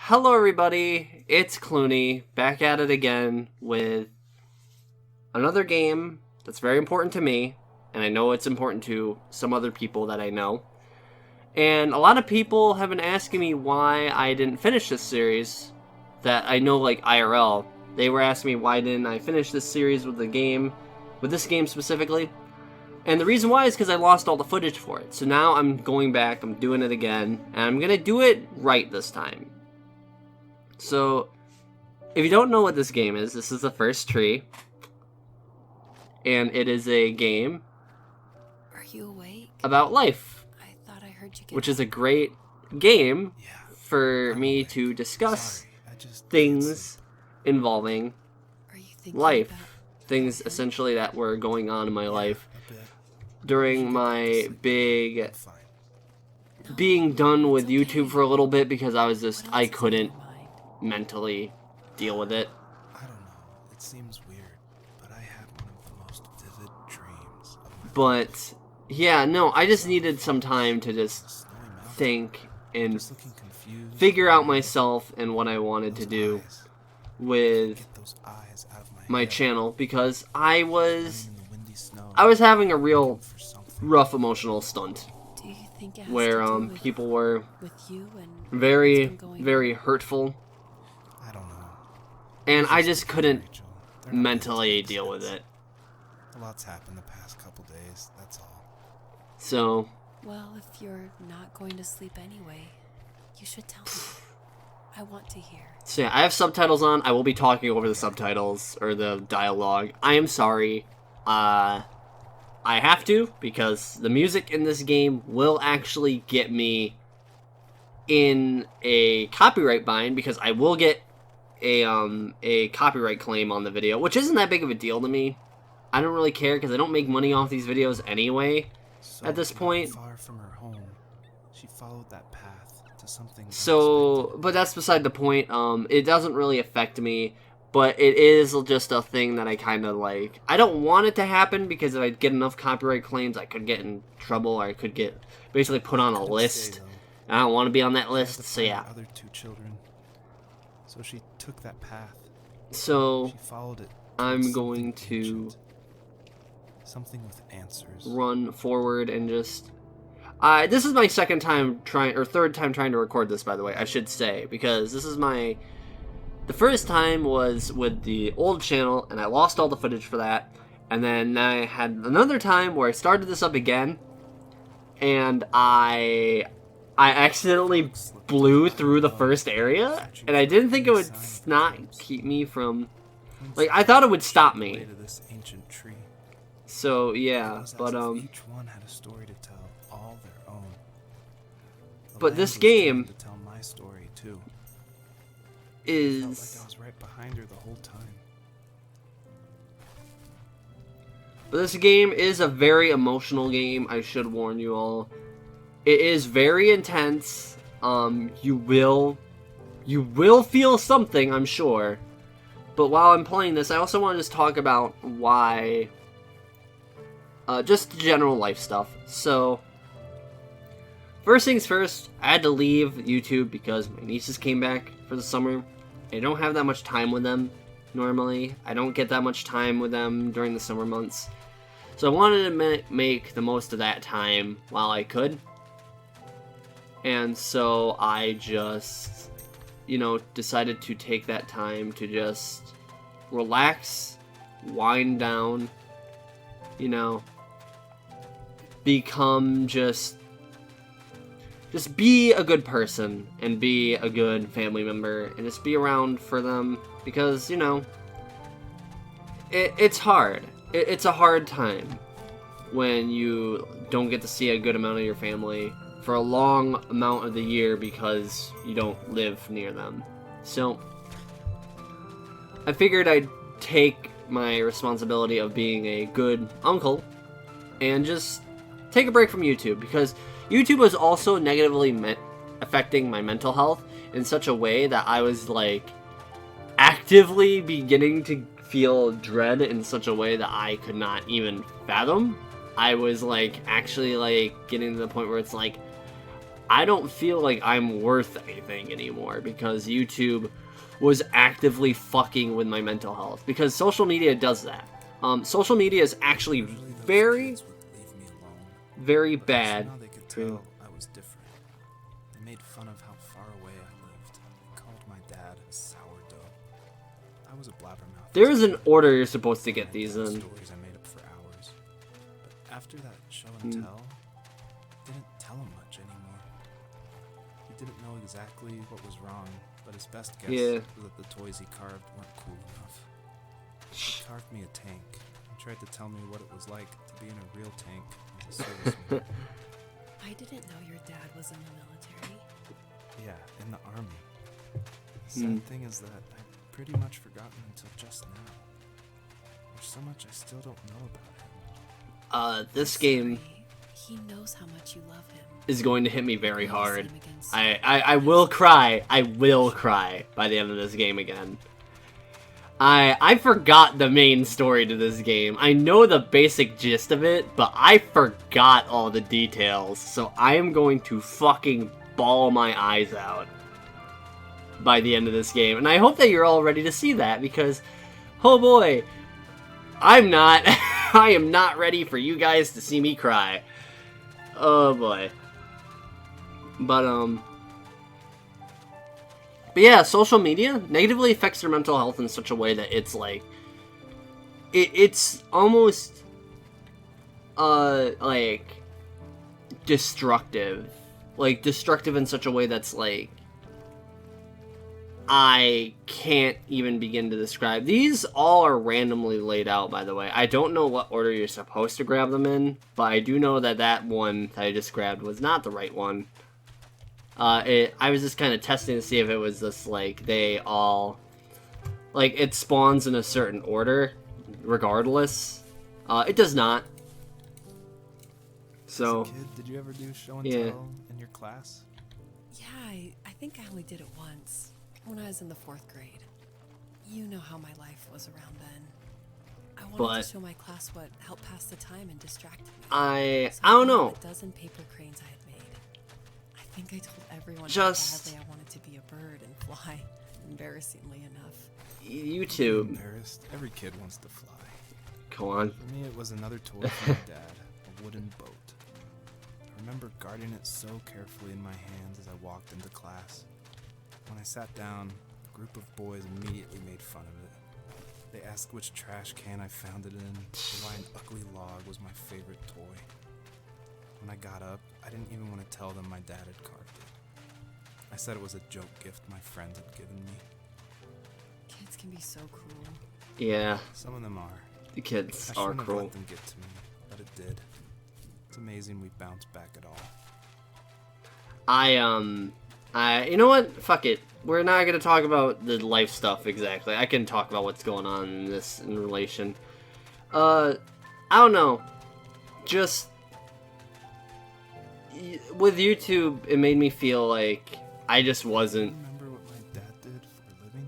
Hello everybody, it's Clooney, back at it again with another game that's very important to me, and I know it's important to some other people that I know. And a lot of people have been asking me why I didn't finish this series that I know, like IRL. They were asking me why didn't I finish this series with this game specifically. And the reason why is because I lost all the footage for it. So now I'm going back, I'm doing it again, and I'm gonna do it right this time. So, if you don't know what this game is, this is the first tree. And it is a game Are you awake? about life. I thought I heard you get Which is a great game for me to discuss things involving Are you thinking life. about Things essentially that were going on in my life during my big being done with YouTube for a little bit because I couldn't mentally deal with it. I don't know. It seems weird, but I had one of the most vivid dreams of my life. But yeah, no, I just needed some time to just think and Just looking confused. figure out myself and what I wanted to do with Get those eyes out of my head. channel because I was In the windy snow. having a real For something. rough emotional stunt Do you think it has where to do with, people were with you and very what's been going very hurtful, I don't know. and I just couldn't Rachel, they're not mentally really deal with kids. it. A lot's happened the past couple days. That's all. So on? Well, if you're not going to sleep anyway, you should tell me. I want to hear. yeah, I have subtitles on. I will be talking over the subtitles or the dialogue. I am sorry. I have to because the music in this game will actually get me in a copyright bind because I will get a copyright claim on the video, which isn't that big of a deal to me. I don't really care because I don't make money off these videos anyway. So, At this not point- far from her home, she followed that path to something So, unexpected. but that's beside the point. It doesn't really affect me, but it is just a thing that I kind of like. I don't want it to happen because if I get enough copyright claims, I could get in trouble or I could get basically put on a Couldn't list. stay, though. And I don't want to be on that She had list, to so find yeah. the other two children. So she took that path. So, She followed it. I'm towards going something to ancient. Something with answers. run forward and just... this is my third time trying to record this, by the way, I should say, because this is my... The first time was with the old channel, and I lost all the footage for that, and then I had another time where I started this up again, and I accidentally blew through the first area, and I didn't think it would not keep me from... Like, I thought it would stop Way me. to this ancient tree. So, It yeah, was as but, if each one had a story to tell, all their own. The But land this was game trying to tell my story too. Felt like is... I was right behind her the whole time. But this game is a very emotional game, I should warn you all. It is very intense. You will feel something, I'm sure. But while I'm playing this, I also want to just talk about why... just general life stuff. So, first things first, I had to leave YouTube because my nieces came back for the summer. I don't have that much time with them normally. I don't get that much time with them during the summer months. So I wanted to make the most of that time while I could. And so I just, decided to take that time to just relax, wind down, become just be a good person and be a good family member and just be around for them because, it's hard. It's a hard time when you don't get to see a good amount of your family for a long amount of the year because you don't live near them. So, I figured I'd take my responsibility of being a good uncle and just take a break from YouTube because YouTube was also negatively affecting my mental health in such a way that I was like actively beginning to feel dread in such a way that I could not even fathom. I was like actually like getting to the point where it's like I don't feel like I'm worth anything anymore because YouTube was actively fucking with my mental health. Because social media does that. Social media is actually very, very bad. Somehow they could tell I was different. They made fun of how far away I lived. They called my dad a sourdough. I was a blabbermouth. There is an order you're supposed to get these in. Stories I made up for hours. But after that show and tell, didn't tell him much anymore. He didn't know exactly what was wrong, but his best guess was that the toys he carved weren't cool enough. He carved me a tank and tried to tell me what it was like to be in a real tank as a serviceman. I didn't know your dad was in the military. Yeah, in the army. The sad thing is that I've pretty much forgotten until just now. There's so much I still don't know about him. This game He knows how much you love him. is going to hit me very hard. I will cry. I will cry by the end of this game again. I forgot the main story to this game. I know the basic gist of it, but I forgot all the details. So I am going to fucking bawl my eyes out by the end of this game. And I hope that you're all ready to see that because, oh boy, I'm not. I am not ready for you guys to see me cry. Oh boy. But yeah, social media negatively affects your mental health in such a way that it's like, it's almost, like, destructive. Like, destructive in such a way that's like, I can't even begin to describe. These all are randomly laid out, by the way. I don't know what order you're supposed to grab them in, but I do know that that one that I just grabbed was not the right one. I was just kind of testing to see if it was just, like, they all... Like, it spawns in a certain order, regardless. It does not. So... As a kid, did you ever do show and tell in your class? Yeah, I think I only did it once, when I was in the 4th grade. You know how my life was around then. I wanted to show my class what helped pass the time and distract me. I don't know. A dozen paper cranes I had made. I think I told everyone Just... how badly I wanted to be a bird and fly, embarrassingly enough. YouTube. Embarrassed. Every kid wants to fly. Go on. For me, it was another toy from my dad, a wooden boat. I remember guarding it so carefully in my hands as I walked into class. When I sat down, a group of boys immediately made fun of it. They asked which trash can I found it in, or why an ugly log was my favorite toy. When I got up, I didn't even want to tell them my dad had carved it. I said it was a joke gift my friends had given me. Kids can be so cruel. Yeah. Some of them are. The kids I are shouldn't have cruel. let them get to me, but it did. It's amazing we bounced back at all. You know what? Fuck it. We're not gonna talk about the life stuff exactly. I can talk about what's going on in this in relation. I don't know. Just with YouTube, it made me feel like I just wasn't. Remember what my dad did for a living?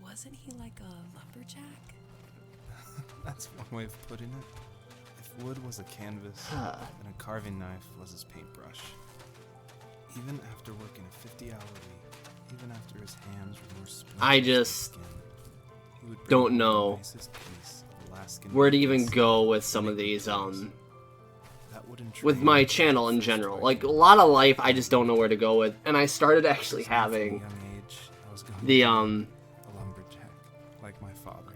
Wasn't he like a lumberjack? That's one way of putting it. If wood was a canvas, then a carving knife was his paintbrush. Even after working a 50-hour week, even after his hands were more splintered I than just skin, he would bring don't me the know nicest piece of Alaskan where to even wood go with to some make of these That wooden with train my was channel the in first general. toy Like for a me. lot of life, I just don't know where to go with, and I started actually From a having young age, I was going to the be a lumberjack, like my father.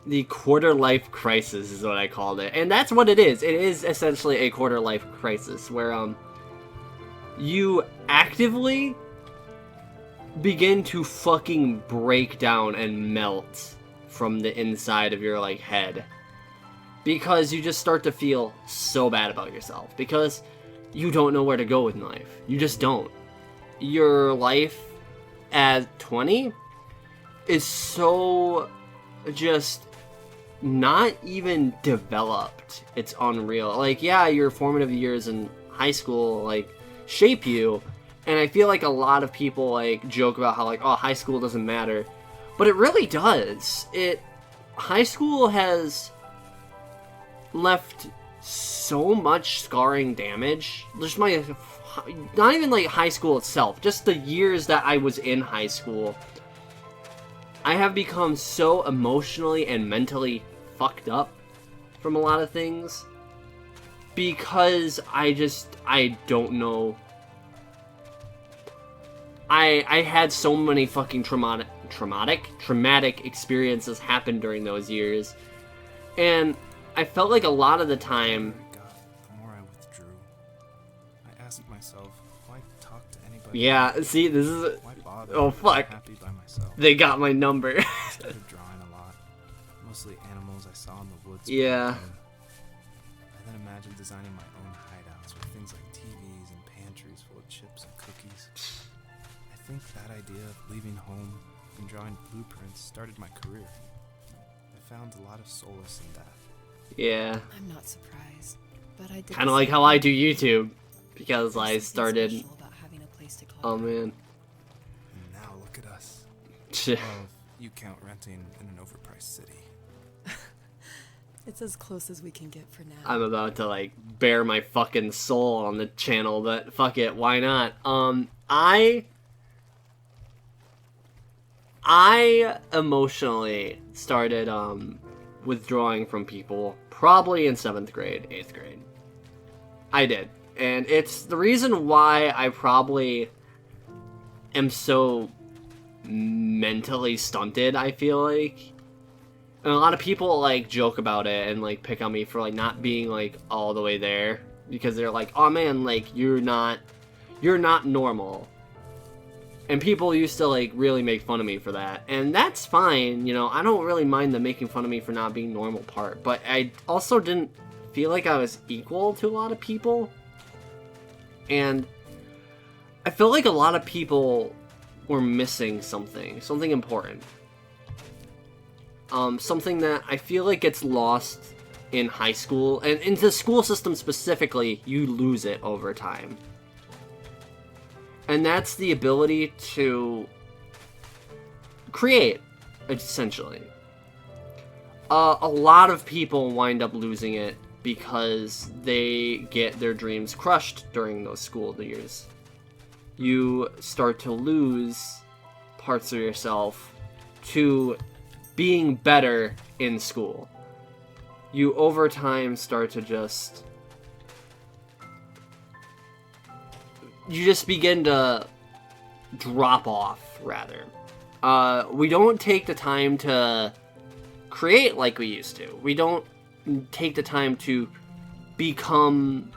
the quarter life crisis is what I called it, and that's what it is. It is essentially a quarter life crisis where you actively begin to fucking break down and melt from the inside of your like head because you just start to feel so bad about yourself because you don't know where to go in life. You just don't. Your life at 20 is so just not even developed. It's unreal. Like, yeah, your formative years in high school like shape you, and I feel like a lot of people like joke about how like, oh, high school doesn't matter, but it really does. High school has left so much scarring damage. Just my, not even like high school itself, just the years that I was in high school. I have become so emotionally and mentally fucked up from a lot of things because I don't know. I had so many fucking traumatic experiences happen during those years, and I felt like a lot of the time. God, the more I withdrew, I asked myself, why talk to anybody? Yeah, see, this is. Why bother? Oh fuck! I'm happy by myself. They got my number. I started drawing a lot, mostly animals I saw in the woods. Yeah. I then imagined designing my own hideouts with things like TVs and pantries full of chips and cookies. I think that idea of leaving home and drawing blueprints started my career. I found a lot of solace in that. Yeah. I'm not surprised, but I did. Kind of like how I do YouTube, because I started. About having a place to call Oh man. And now look at us. Well, if you count renting in an overpriced city. It's as close as we can get for now. I'm about to like bare my fucking soul on the channel, but fuck it, why not? I emotionally started withdrawing from people probably in 7th grade, 8th grade. I did. And it's the reason why I probably am so mentally stunted, I feel like. And a lot of people like joke about it and like pick on me for like not being like all the way there, because they're like, "Oh man, like you're not normal." And people used to like really make fun of me for that. And that's fine, you know, I don't really mind them making fun of me for not being normal part, but I also didn't feel like I was equal to a lot of people. And I feel like a lot of people were missing something important. Something that I feel like gets lost in high school, and in the school system specifically, you lose it over time. And that's the ability to create, essentially. A lot of people wind up losing it because they get their dreams crushed during those school years. You start to lose parts of yourself to being better in school. You over time start to just begin to drop off, rather. We don't take the time to create like we used to. We don't take the time to become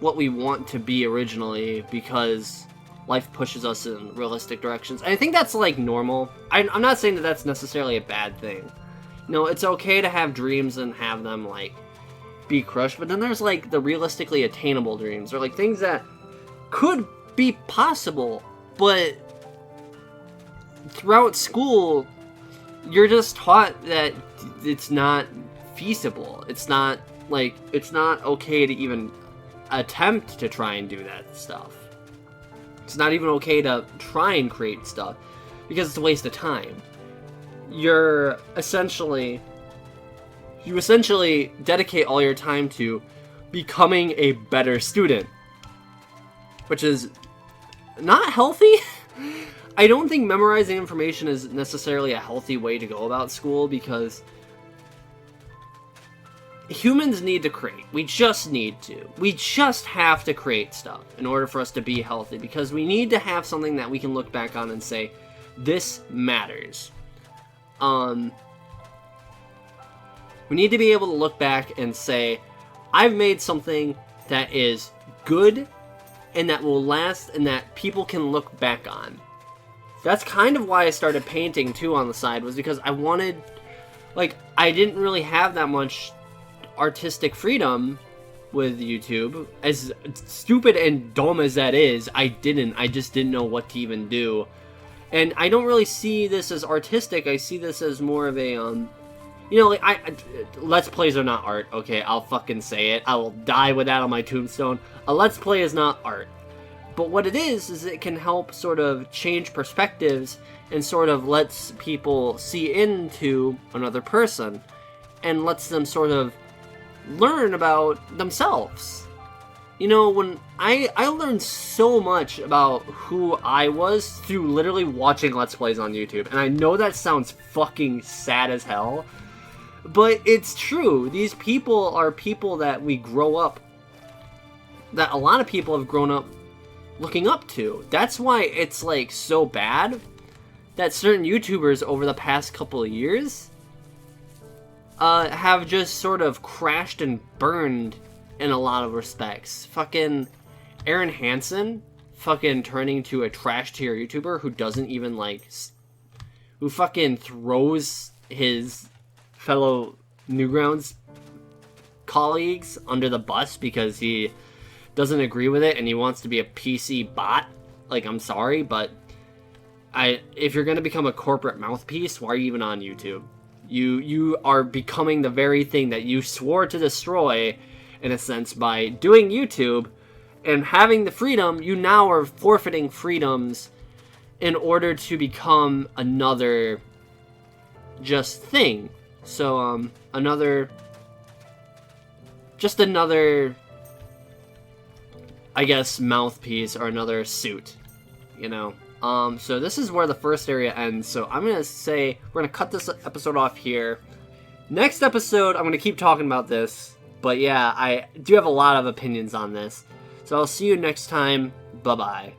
what we want to be originally, because life pushes us in realistic directions. And I think that's like normal. I'm not saying that that's necessarily a bad thing. You know, it's okay to have dreams and have them like be crushed, but then there's like the realistically attainable dreams, or like things that could be possible, but throughout school you're just taught that it's not feasible. It's not okay to even attempt to try and do that stuff. It's not even okay to try and create stuff because it's a waste of time. You essentially dedicate all your time to becoming a better student, which is not healthy. I don't think memorizing information is necessarily a healthy way to go about school, because humans need to create. We just have to create stuff in order for us to be healthy, because we need to have something that we can look back on and say, this matters. We need to be able to look back and say, I've made something that is good and that will last and that people can look back on. That's kind of why I started painting too on the side, was because I wanted, I didn't really have that much artistic freedom with YouTube. As stupid and dumb as that is, I just didn't know what to even do. And I don't really see this as artistic. I see this as more of a, Let's Plays are not art, okay? I'll fucking say it. I will die with that on my tombstone. A Let's Play is not art. But what it is it can help sort of change perspectives and sort of lets people see into another person and lets them sort of learn about themselves. You know, when I learned so much about who I was through literally watching Let's Plays on YouTube. And I know that sounds fucking sad as hell, but it's true. These people are people that we grow up, that a lot of people have grown up looking up to. That's why it's like so bad that certain YouTubers over the past couple of years have just sort of crashed and burned in a lot of respects. Fucking Aaron Hansen fucking turning to a trash tier YouTuber who doesn't even like, who fucking throws his fellow Newgrounds colleagues under the bus because he doesn't agree with it and he wants to be a PC bot. Like, I'm sorry, but if you're gonna become a corporate mouthpiece, why are you even on YouTube? You are becoming the very thing that you swore to destroy, in a sense, by doing YouTube and having the freedom. You now are forfeiting freedoms in order to become another just thing. So, another, I guess, mouthpiece or another suit, you know? So this is where the first area ends. So I'm gonna say we're gonna cut this episode off here. Next episode, I'm gonna keep talking about this. But yeah, I do have a lot of opinions on this. So I'll see you next time. Bye-bye.